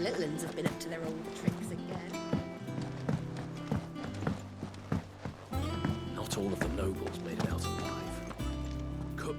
little uns have been up to their old tricks again. Not all of the nobles made it out alive. Could...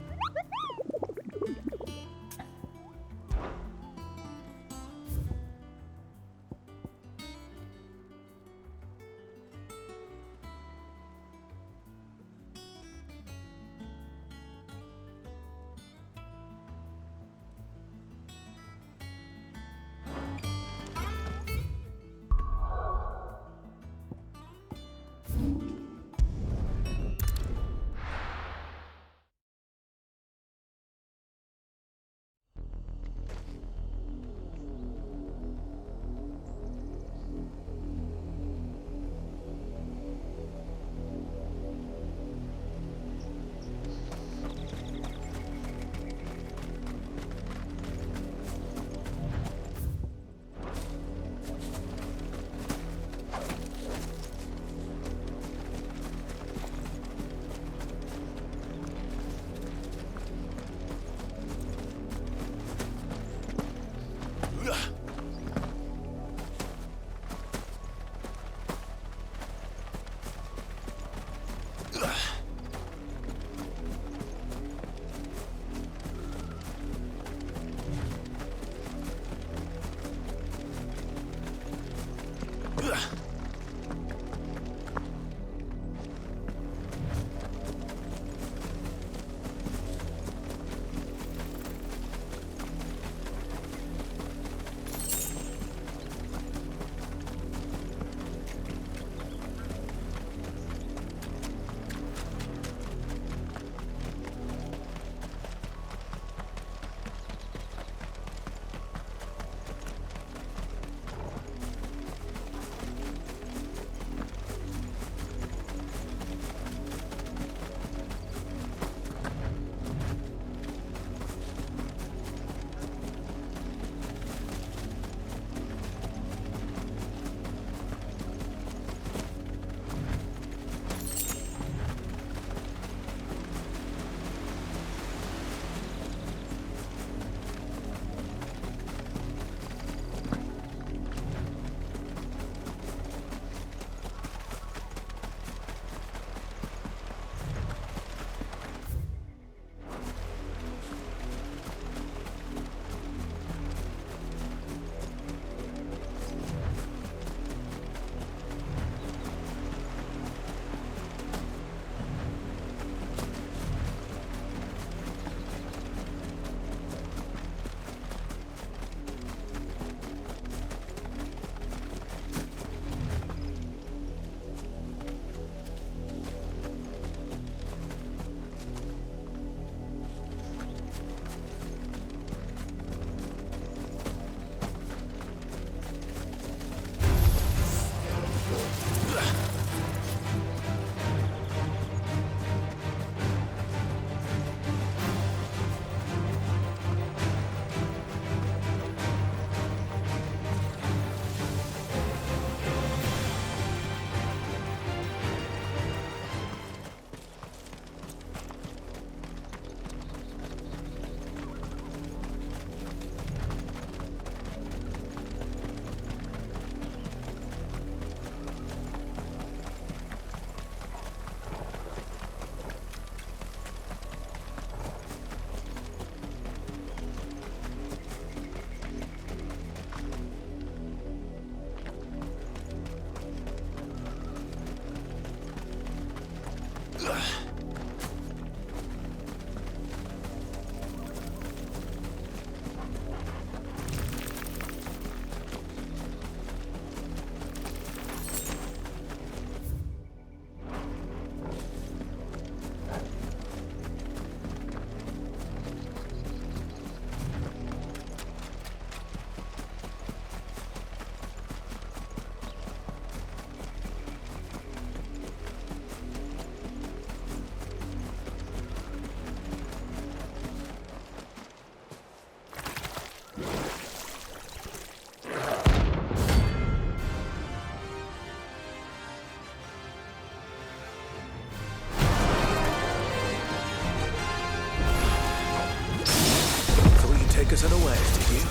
Take us unawares, did you?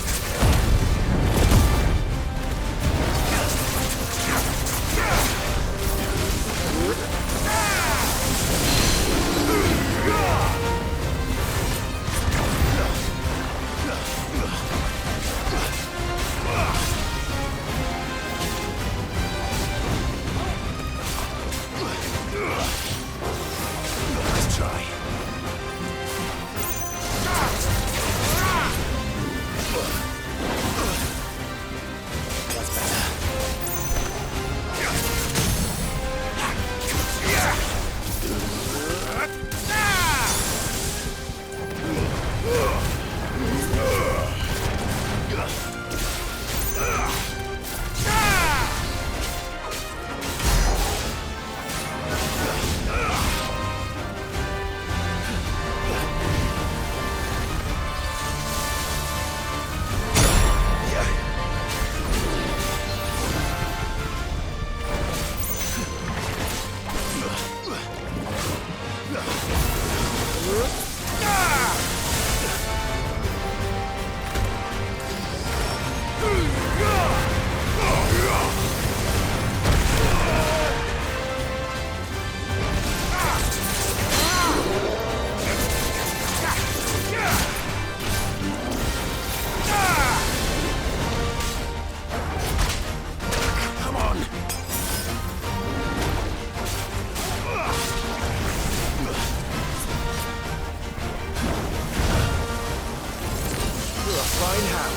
Fine hound.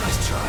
Nice try.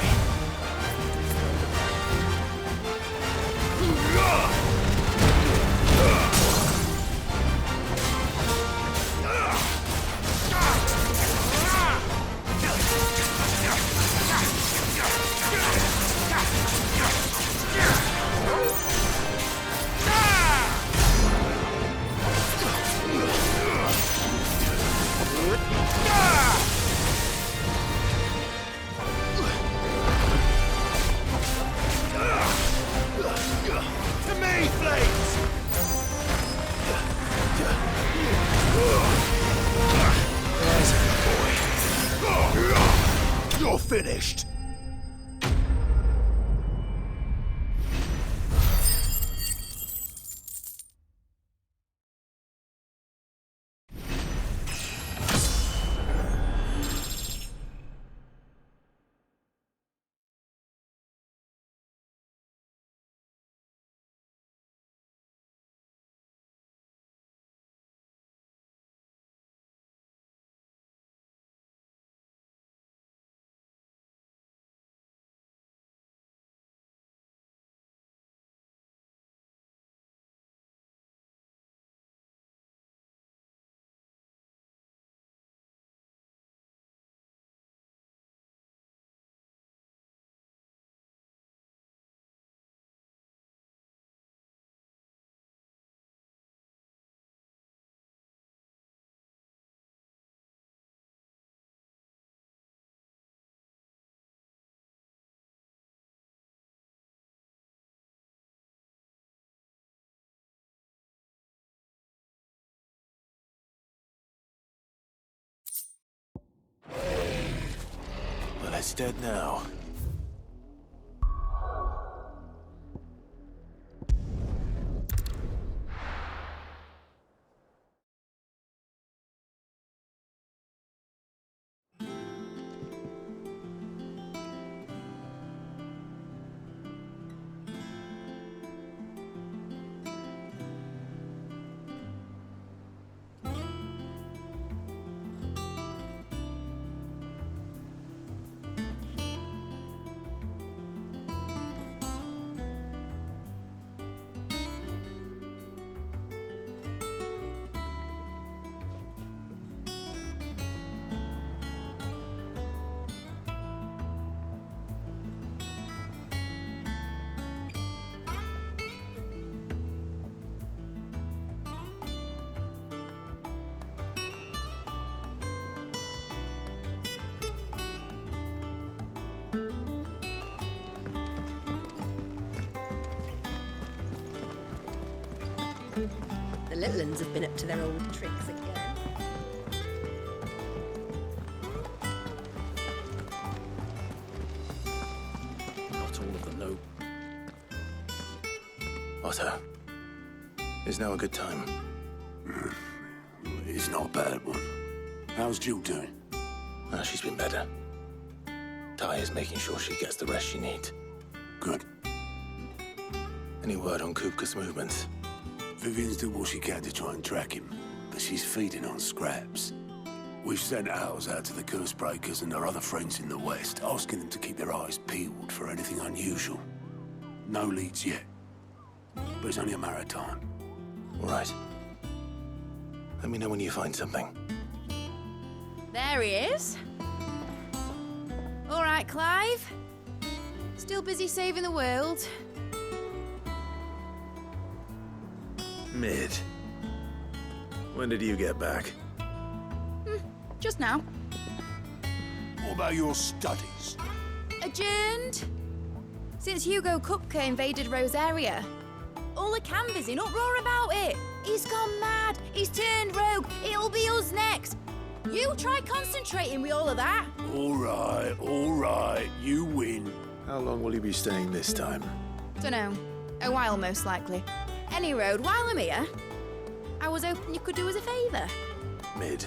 To me, Flames! There's a boy. You're finished. Well, it's dead now. The little uns have been up to their old tricks again. Not all of them, no. Otto, is now a good time? It's not a bad one. How's Jill doing? Ah, she's been better. Ty is making sure she gets the rest she needs. Good. Any word on Kupka's movements? Vivian's doing what she can to try and track him, but she's feeding on scraps. We've sent ours out to the curse breakers and our other friends in the West, asking them to keep their eyes peeled for anything unusual. No leads yet, but it's only a matter of time. All right. Let me know when you find something. There he is. All right, Clive. Still busy saving the world. Mid. When did you get back? Just now. What about your studies? Adjourned. Since Hugo Kupka invaded Rosaria. All the canvas in uproar about it. He's gone mad. He's turned rogue. It'll be us next. You try concentrating with all of that. All right. You win. How long will you be staying this time? Dunno. A while, most likely. Any road, while I'm here, I was hoping you could do us a favour. Mid.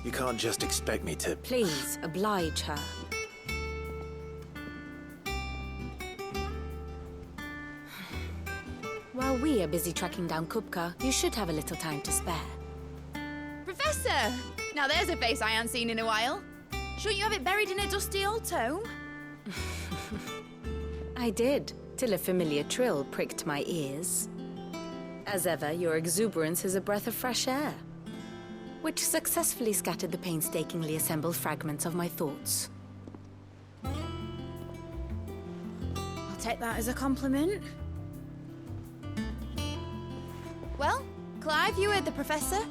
You can't just expect me to... Please, oblige her. While we are busy tracking down Kupka, you should have a little time to spare. Professor Professor! Now there's a face I haven't seen in a while. Shouldn't you have it buried in a dusty old tome? I did, till a familiar trill pricked my ears. As ever, your exuberance is a breath of fresh air, which successfully scattered the painstakingly assembled fragments of my thoughts. I'll take that as a compliment. Well, Clive, you heard the Professor.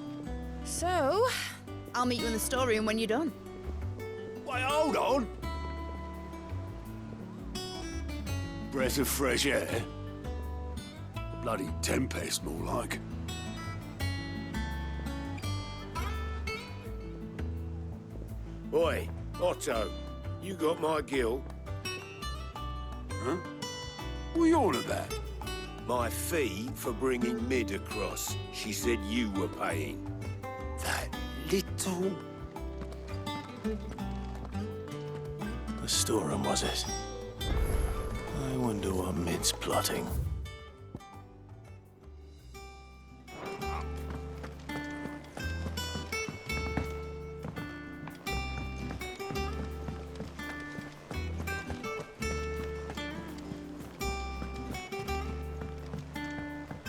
So, I'll meet you in the storeroom when you're done. Wait, hold on! Breath of fresh air? Bloody tempest, more like. Oi, Otto, you got my gill? Huh? What are you on about? My fee for bringing Mid across. She said you were paying. That little... The storeroom, was it? I wonder what Mid's plotting.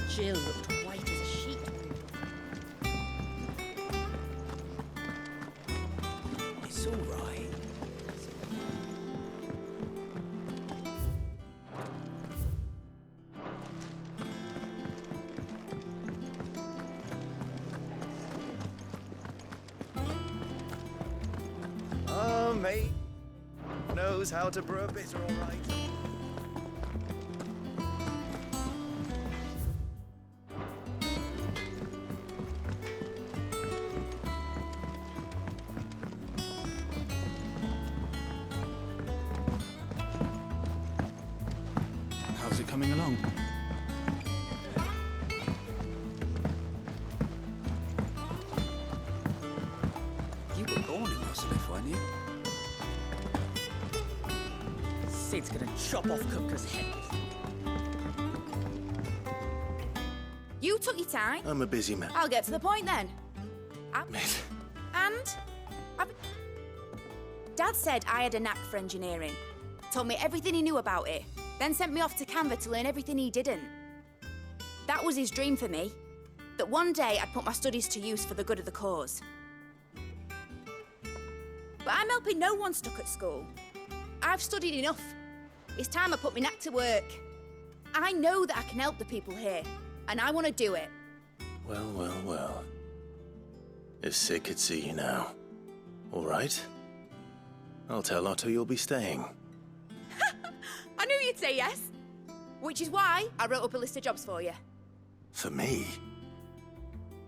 Jill looked white as a sheet. It's all right. Oh, mate. Knows how to brew a bitter, all right. How's it coming along? You were born in Rosalith, weren't you? Sid's gonna chop off Kupka's head. You took your time. I'm a busy man. I'll get to the point then. Mid. Dad said I had a knack for engineering. Told me everything he knew about it. Then sent me off to Canva to learn everything he didn't. That was his dream for me. That one day I'd put my studies to use for the good of the cause. But I'm helping no one stuck at school. I've studied enough. It's time I put my knack to work. I know that I can help the people here, and I want to do it. Well, well, well. If Sid could see you now. All right. I'll tell Otto you'll be staying. I knew you'd say yes. Which is why I wrote up a list of jobs for you. For me?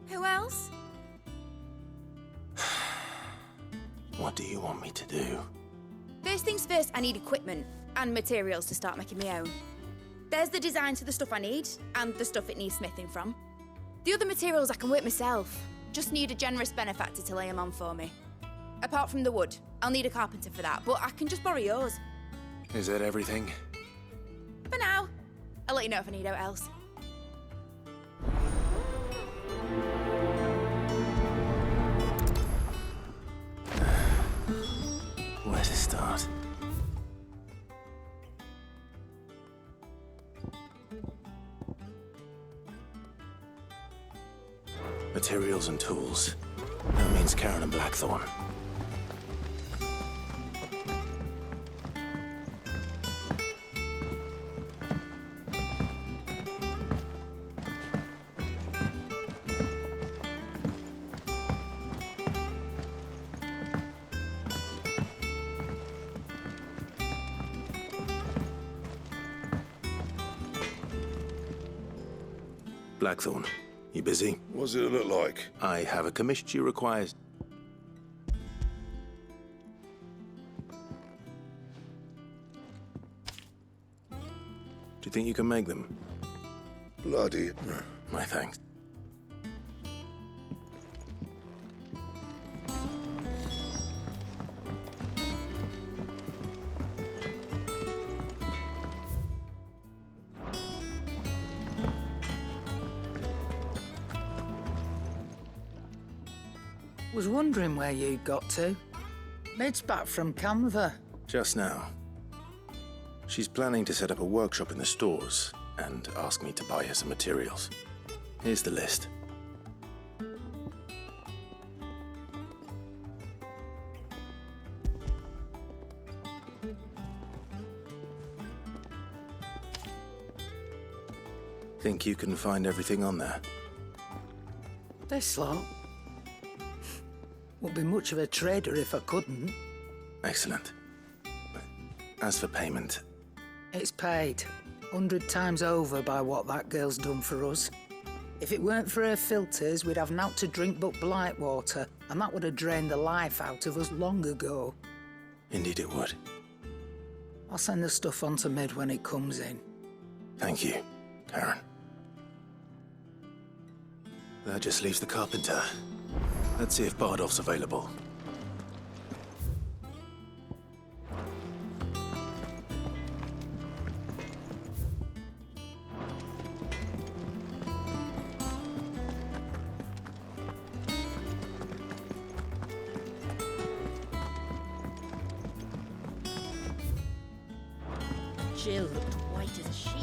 Who else? What do you want me to do? First things first, I need equipment and materials to start making my own. There's the designs for the stuff I need and the stuff it needs smithing from. The other materials I can work myself. Just need a generous benefactor to lay them on for me. Apart from the wood, I'll need a carpenter for that, but I can just borrow yours. Is that everything? For now. I'll let you know if I need out else. Where to start? Materials and tools. That means Karen and Blackthorn. Blackthorn, you busy? What's it look like? I have a commission she requires. Do you think you can make them? Bloody... My thanks. Was wondering where you'd got to. Mid's back from Canva. Just now. She's planning to set up a workshop in the stores and ask me to buy her some materials. Here's the list. Think you can find everything on there? This lot. Wouldn't be much of a trader if I couldn't. Excellent. As for payment... It's paid. 100 times over by what that girl's done for us. If it weren't for her filters, we'd have naught to drink but blight water, and that would have drained the life out of us long ago. Indeed it would. I'll send the stuff on to Mid when it comes in. Thank you, Karen. That just leaves the carpenter. Let's see if Bardolph's available. Jill looked white as a sheet.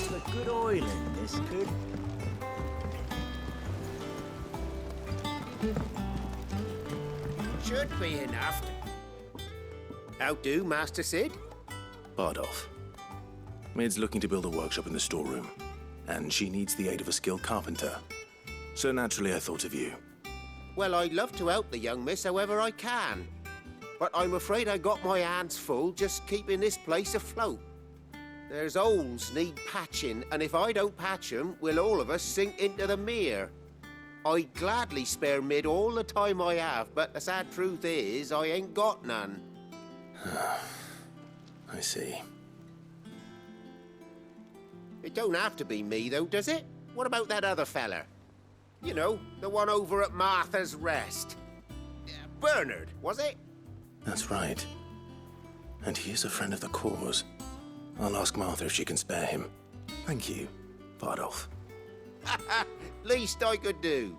A good oil in this, kid. Should be enough. How do, Master Sid? Bardolph. Mid's looking to build a workshop in the storeroom, and she needs the aid of a skilled carpenter. So naturally I thought of you. Well, I'd love to help the young miss however I can. But I'm afraid I got my hands full just keeping this place afloat. There's holes need patching, and if I don't patch them, we'll all of us sink into the mere. I'd gladly spare Mid all the time I have, but the sad truth is, I ain't got none. I see. It don't have to be me, though, does it? What about that other fella? You know, the one over at Martha's Rest. Bernard, was it? That's right. And he is a friend of the cause. I'll ask Martha if she can spare him. Thank you, Bardolph. Least I could do.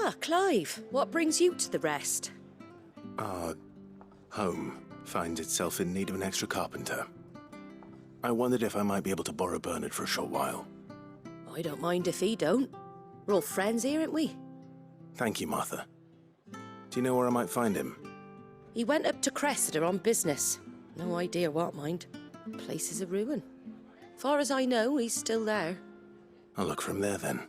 Ah, Clive, what brings you to the Rest? Our home finds itself in need of an extra carpenter. I wondered if I might be able to borrow Bernard for a short while. I don't mind if he don't. We're all friends here, aren't we? Thank you, Martha. Do you know where I might find him? He went up to Cressida on business. No idea what, mind. Place is a ruin. Far as I know, he's still there. I'll look for him there, then.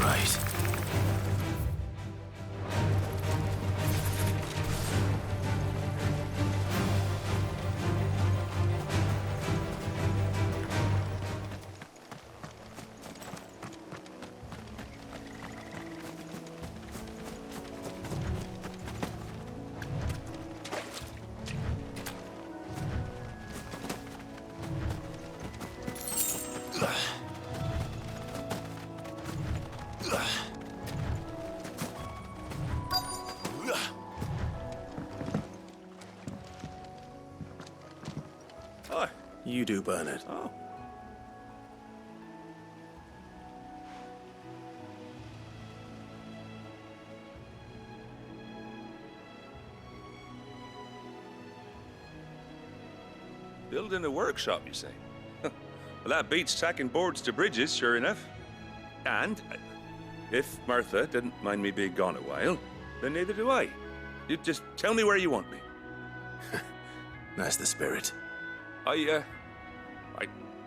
right. Oh. You do, Bernard. Oh. Building a workshop, you say? Well, that beats tacking boards to bridges, sure enough. And if Martha didn't mind me being gone a while, then neither do I. You just tell me where you want me. That's the spirit. I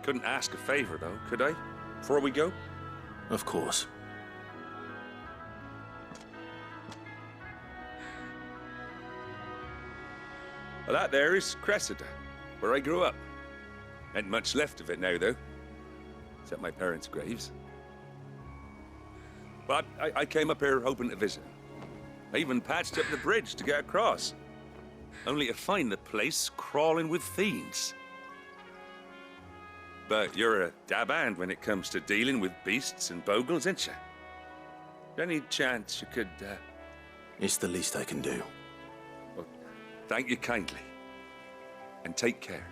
couldn't ask a favor, though, could I? Before we go? Of course. Well, that there is Cressida, where I grew up. Ain't much left of it now, though. Except my parents' graves. But I came up here hoping to visit. I even patched up the bridge to get across. Only to find the place crawling with fiends. But you're a dab hand when it comes to dealing with beasts and bogles, ain't you? Any chance you could, It's the least I can do. Well, thank you kindly. And take care.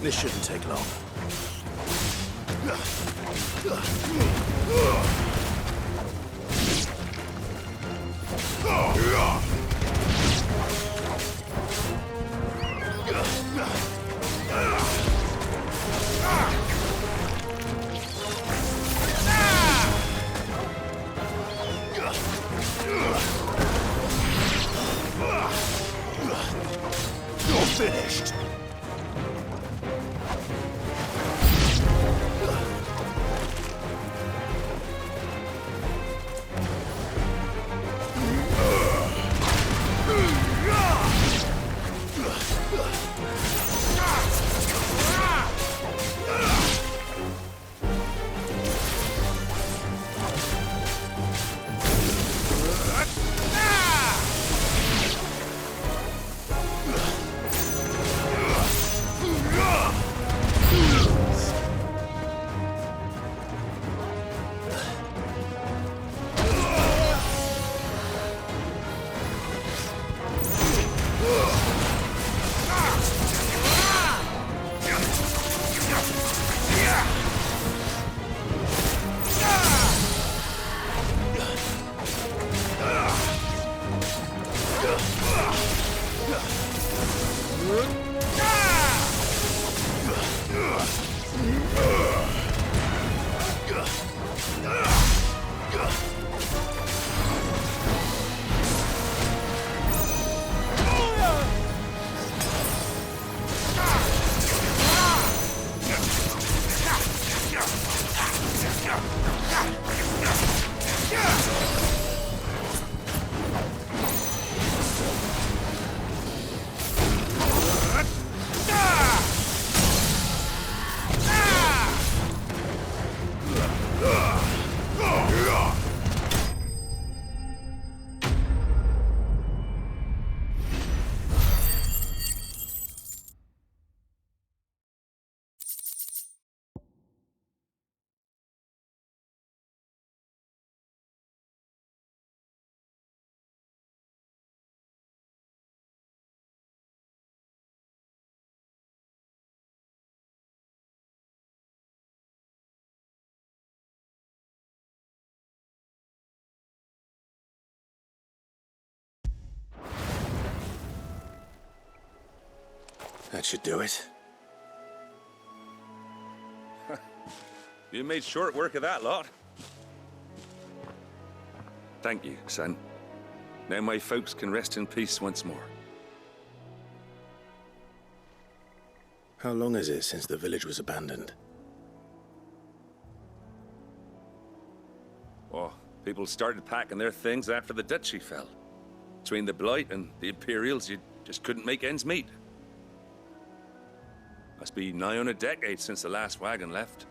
This shouldn't take long. You're finished. That should do it. You made short work of that lot. Thank you, son. Now my folks can rest in peace once more. How long is it since the village was abandoned? Oh, people started packing their things after the duchy fell. Between the Blight and the Imperials, you just couldn't make ends meet. Must be nigh on a decade since the last wagon left.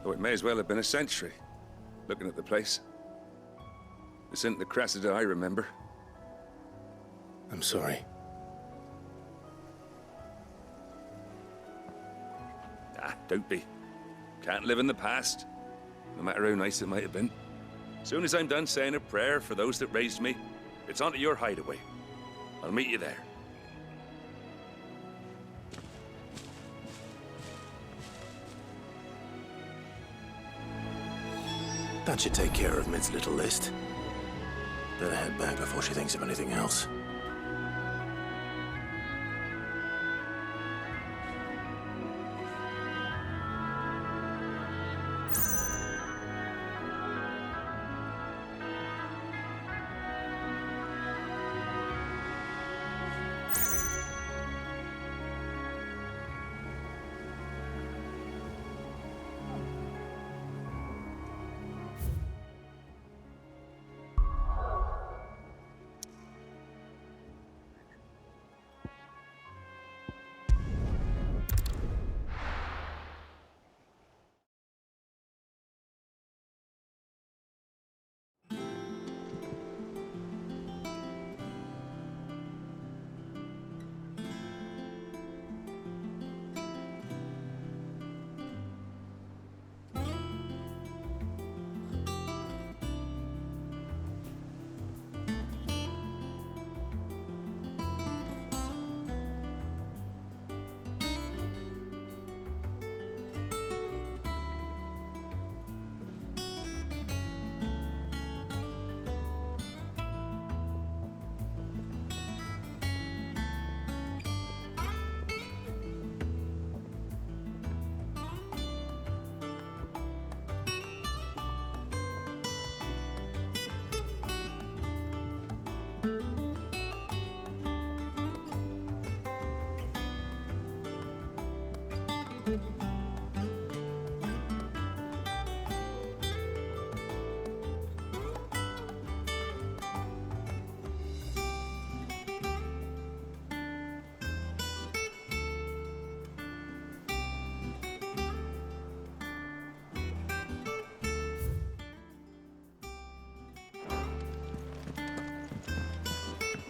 Though it may as well have been a century, looking at the place. This isn't the Cressida I remember. I'm sorry. Ah, don't be. Can't live in the past, no matter how nice it might have been. Soon as I'm done saying a prayer for those that raised me, it's on to your hideaway. I'll meet you there. That should take care of Mid's little list. Better head back before she thinks of anything else.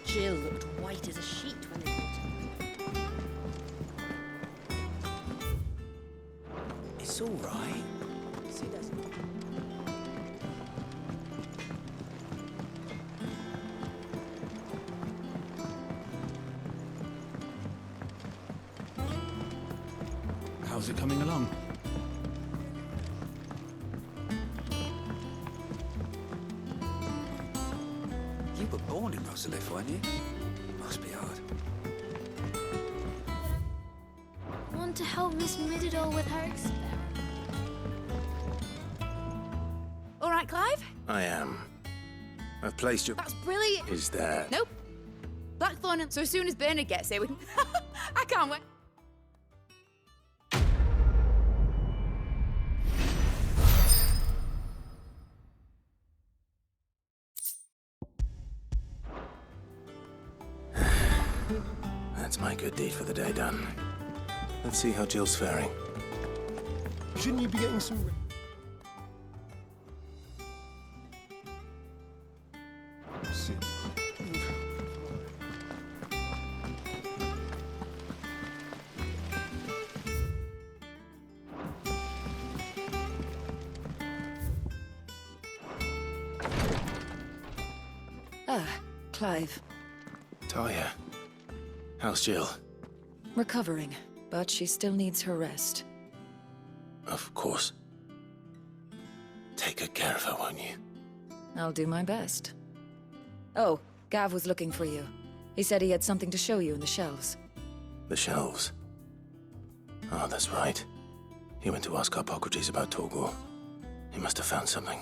Jill looked white as a sheet when they brought her. It's all right. She doesn't. How's it coming along? You were born in Rosalith, weren't you? Must be hard. Want to help Miss Middledore with her experiment? All right, Clive? I am. I've placed your... That's brilliant. Is that... Nope. Blackthorn, and so as soon as Bernard gets here, we... I can't wait. That's my good deed for the day done. Let's see how Jill's faring. Shouldn't you be getting some... Sit. Ah, Clive. Talia, how's Jill? Recovering, but she still needs her rest. Of course. Take good care of her, won't you? I'll do my best. Oh, Gav was looking for you. He said he had something to show you in the shelves. The shelves. Oh, that's right. He went to ask Hippocrates about Torgor. He must have found something.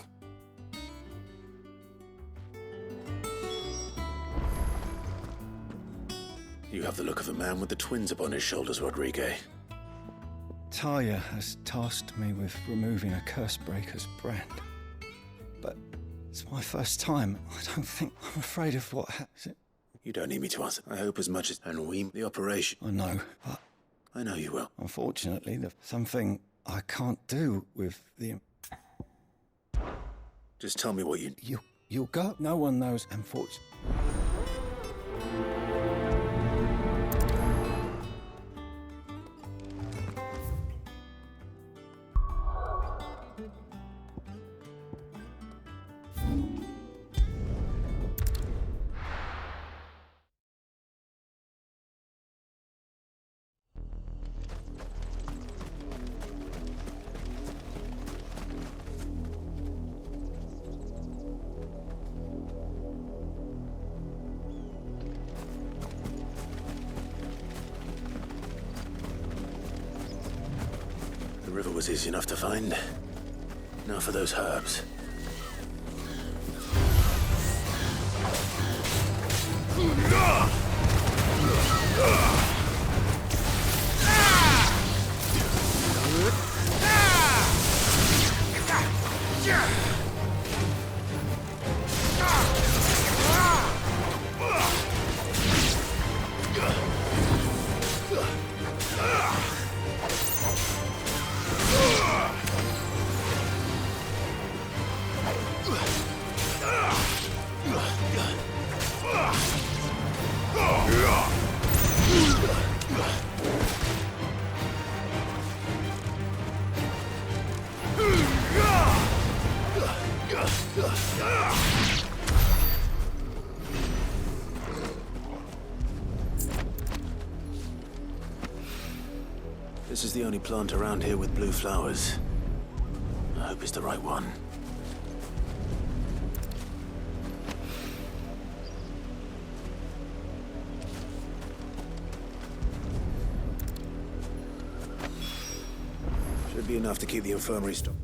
You have the look of a man with the twins upon his shoulders, Rodrigue. Talia has tasked me with removing a Cursebreaker's brand. But it's my first time. I don't think I'm afraid of what happens. You don't need me to answer. I hope as much as... And we... The operation. I know, but... I know you will. Unfortunately, there's something I can't do with the... Just tell me what you... You'll go. No one knows, unfortunately. The river was easy enough to find. Now for those herbs. This is the only plant around here with blue flowers. I hope it's the right one. Should be enough to keep the infirmary stocked.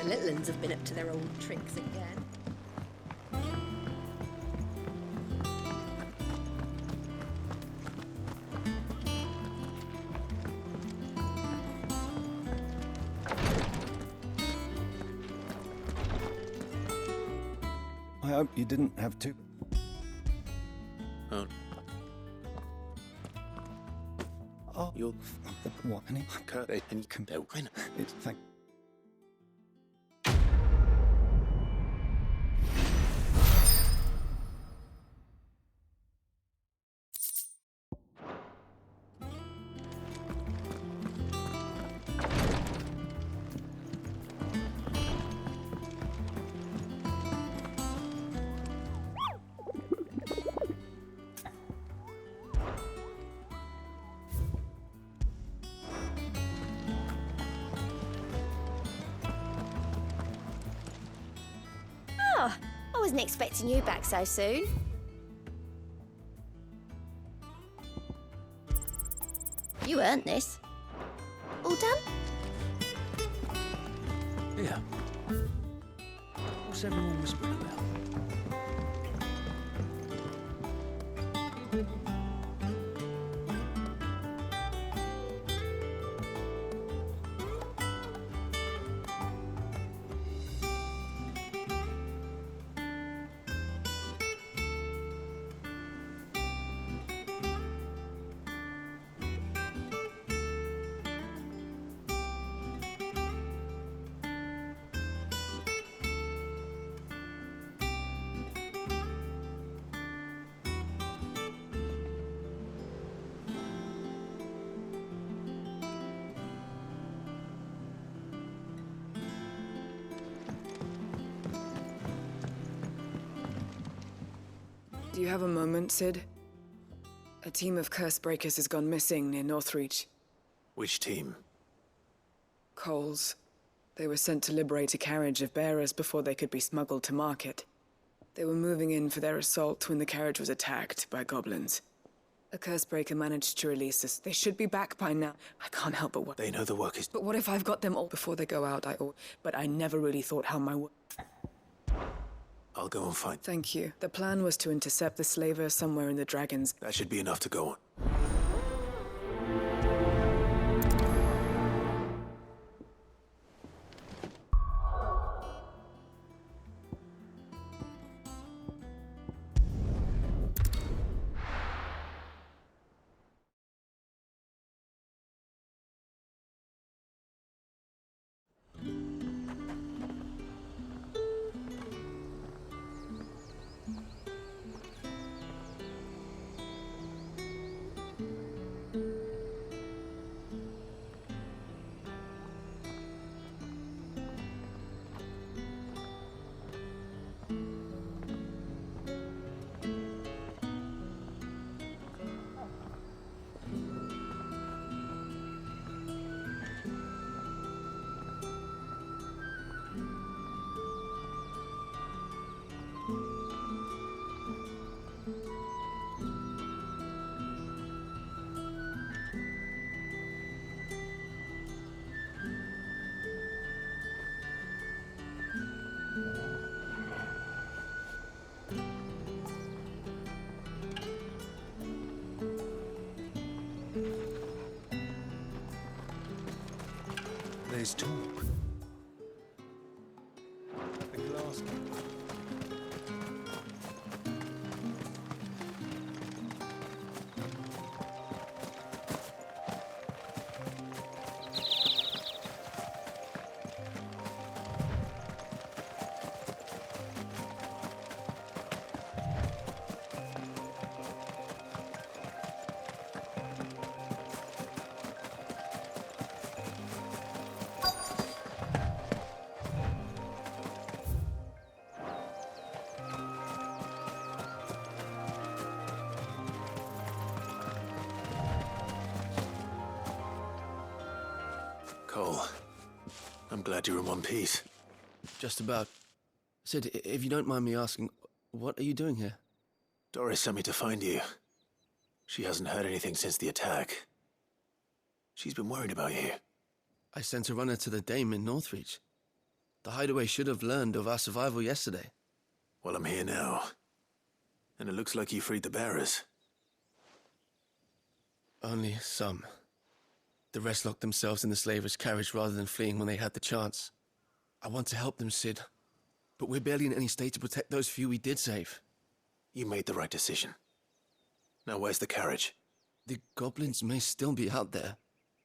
The little uns have been up to their old tricks again. I hope you didn't have to... Oh. Oh, You'll... what? And he can... It's... Thank... Oh, I wasn't expecting you back so soon. You earned this. All done? Yeah. What's everyone whispering about? Do you have a moment, Sid? A team of curse breakers has gone missing near Northreach. Which team? Coles. They were sent to liberate a carriage of bearers before they could be smuggled to market. They were moving in for their assault when the carriage was attacked by goblins. A curse breaker managed to release us. They should be back by now. I can't help but what... They know the work is... But what if I've got them all before they go out? But I never really thought how my work... I'll go and find... Thank you. The plan was to intercept the slaver somewhere in the Dragons. That should be enough to go on. There's talk. The glass. Cole, I'm glad you're in one piece. Just about. Sid, if you don't mind me asking, what are you doing here? Doris sent me to find you. She hasn't heard anything since the attack. She's been worried about you. I sent a runner to the Dame in Northreach. The hideaway should have learned of our survival yesterday. Well, I'm here now. And it looks like you freed the bearers. Only some. The rest locked themselves in the slaver's carriage rather than fleeing when they had the chance. I want to help them, Sid. But we're barely in any state to protect those few we did save. You made the right decision. Now where's the carriage? The goblins may still be out there.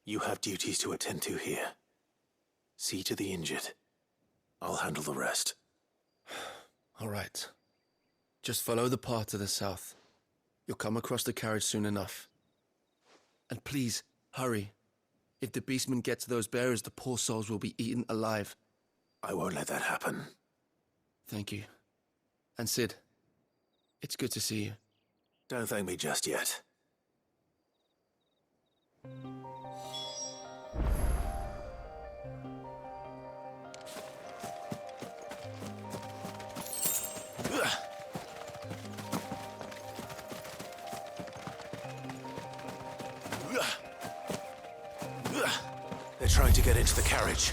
You have duties to attend to here. See to the injured. I'll handle the rest. All right. Just follow the path to the south. You'll come across the carriage soon enough. And please, hurry. If the beastmen get to those bearers, the poor souls will be eaten alive. I won't let that happen. Thank you. And Sid, it's good to see you. Don't thank me just yet. They're trying to get into the carriage.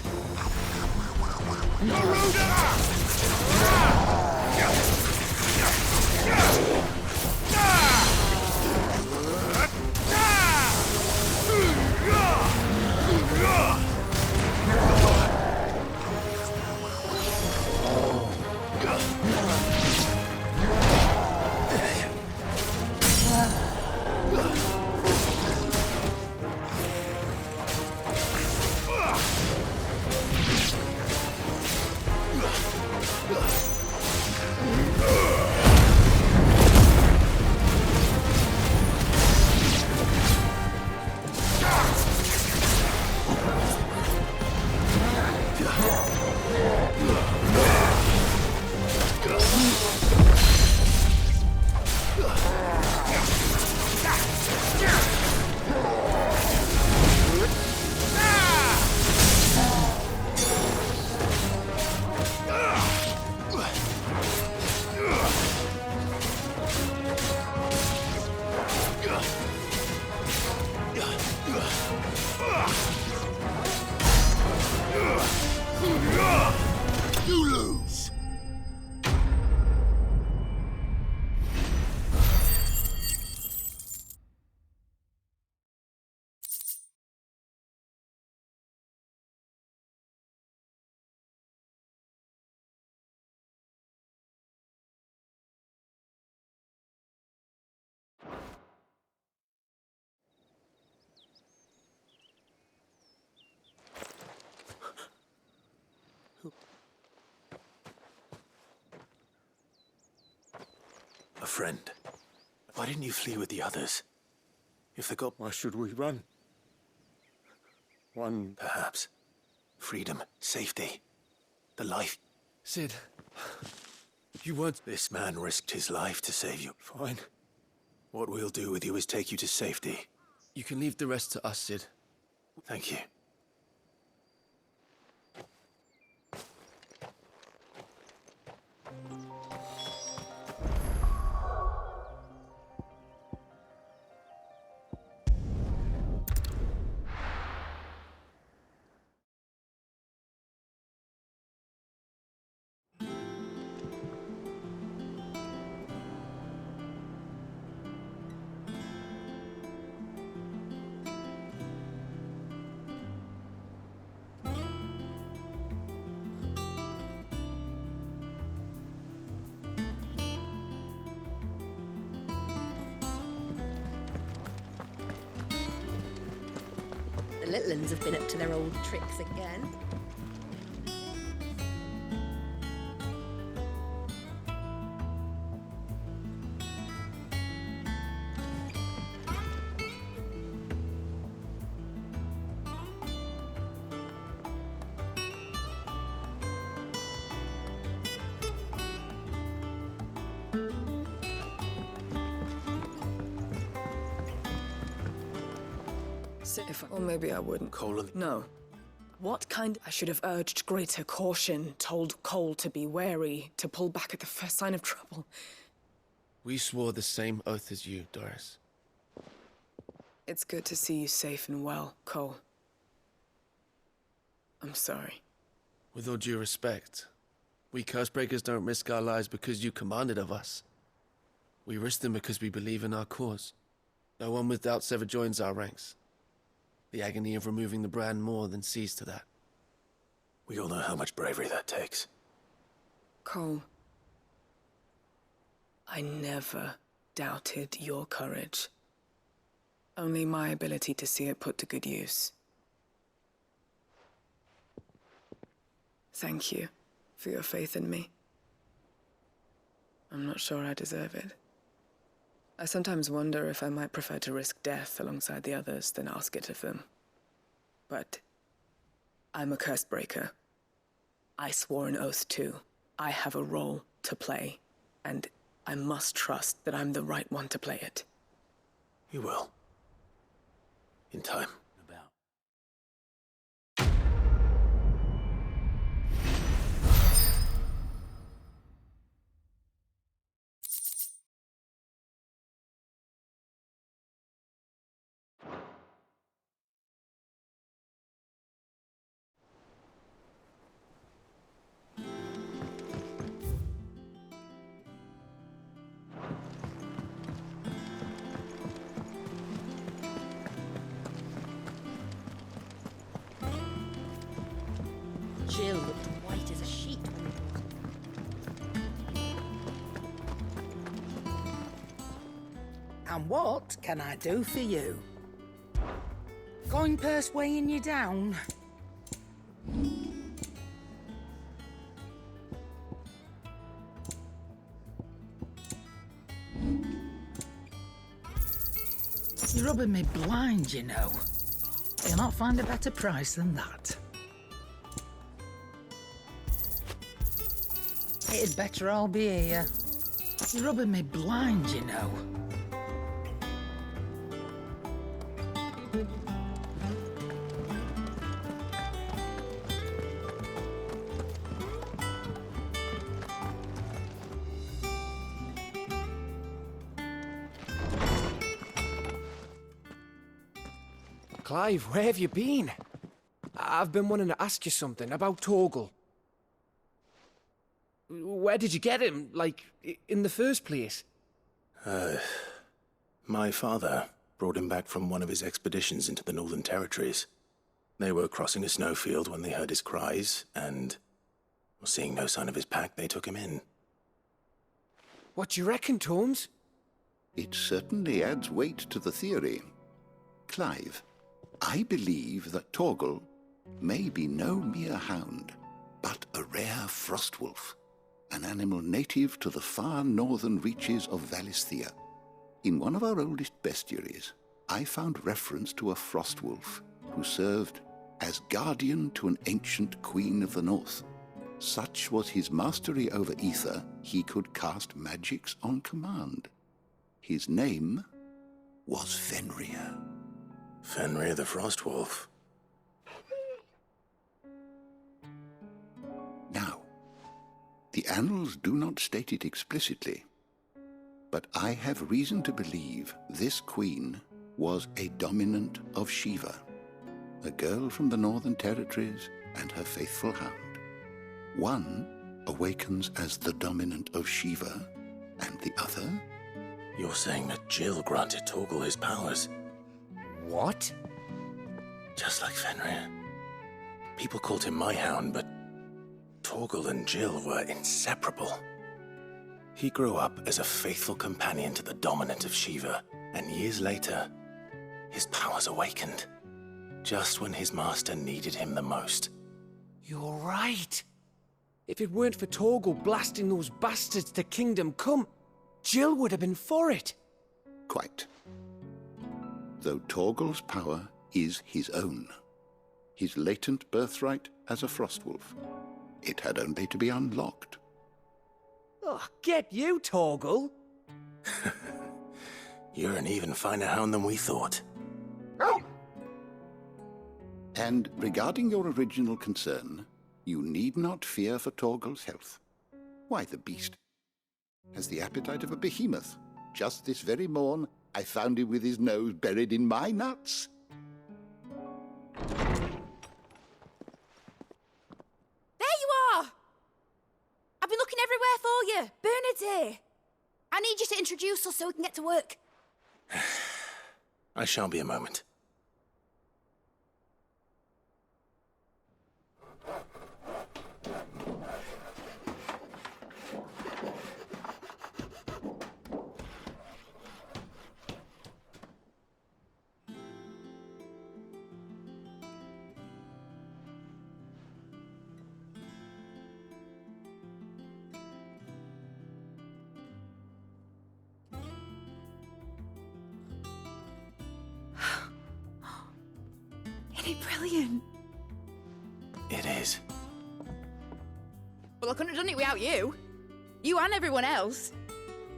A friend. Why didn't you flee with the others? If they got... Why should we run? One... Perhaps. Freedom, safety, the life. Sid, you weren't... This man risked his life to save you. Fine. What we'll do with you is take you to safety. You can leave the rest to us, Sid. Thank you. The little uns have been up to their old tricks again. Or maybe I wouldn't. Colin? No. What kind... I should have urged greater caution, told Cole to be wary, to pull back at the first sign of trouble. We swore the same oath as you, Doris. It's good to see you safe and well, Cole. I'm sorry. With all due respect, we Cursebreakers don't risk our lives because you commanded of us. We risk them because we believe in our cause. No one with doubts ever joins our ranks. The agony of removing the brand more than sees to that. We all know how much bravery that takes. Cole, I never doubted your courage. Only my ability to see it put to good use. Thank you for your faith in me. I'm not sure I deserve it. I sometimes wonder if I might prefer to risk death alongside the others than ask it of them. But I'm a Cursebreaker. I swore an oath too. I have a role to play, and I must trust that I'm the right one to play it. You will. In time. Jill looked white as a sheet when And what can I do for you? Coin purse weighing you down? You're rubbing me blind, you know. You'll not find a better price than that. It'd better all be here. You're rubbing me blind, you know. Clive, where have you been? I've been wanting to ask you something about Torgal. Where did you get him, like, in the first place? My father brought him back from one of his expeditions into the Northern Territories. They were crossing a snowfield when they heard his cries, and, seeing no sign of his pack, they took him in. What do you reckon, Tomes? It certainly adds weight to the theory. Clive, I believe that Torgal may be no mere hound, but a rare frostwolf. an animal native to the far northern reaches of Valisthea. In one of our oldest bestiaries, I found reference to a frost wolf who served as guardian to an ancient queen of the north. Such was his mastery over ether, he could cast magics on command. His name was Fenrir. Fenrir the Frost Wolf. Now, the annals do not state it explicitly, but I have reason to believe this queen was a dominant of Shiva, a girl from the Northern Territories and her faithful hound. One awakens as the dominant of Shiva, and the other? You're saying that Jill granted Torgal his powers? What? Just like Fenrir. People called him my hound, but Torgal and Jill were inseparable. He grew up as a faithful companion to the dominant of Shiva, and years later, his powers awakened, just when his master needed him the most. You're right. If it weren't for Torgal blasting those bastards to Kingdom Come, Jill would have been for it. Quite. Though Torgal's power is his own, his latent birthright as a Frostwolf. It had only to be unlocked. Oh, get you, Torgal! You're an even finer hound than we thought. And regarding your original concern, you need not fear for Torgal's health. Why, the beast has the appetite of a behemoth. Just this very morn, I found him with his nose buried in my nuts. There you are! I've been looking everywhere for you. Bernard's here. I need you to introduce us so we can get to work. I shall be a moment. Isn't it brilliant? It is. Well, I couldn't have done it without you. You and everyone else.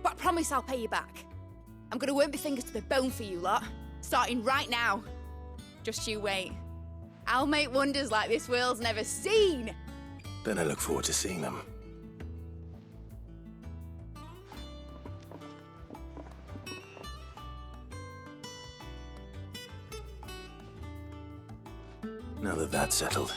But I promise I'll pay you back. I'm gonna work my fingers to the bone for you lot, starting right now. Just you wait. I'll make wonders like this world's never seen. Then I look forward to seeing them. Now that that's settled,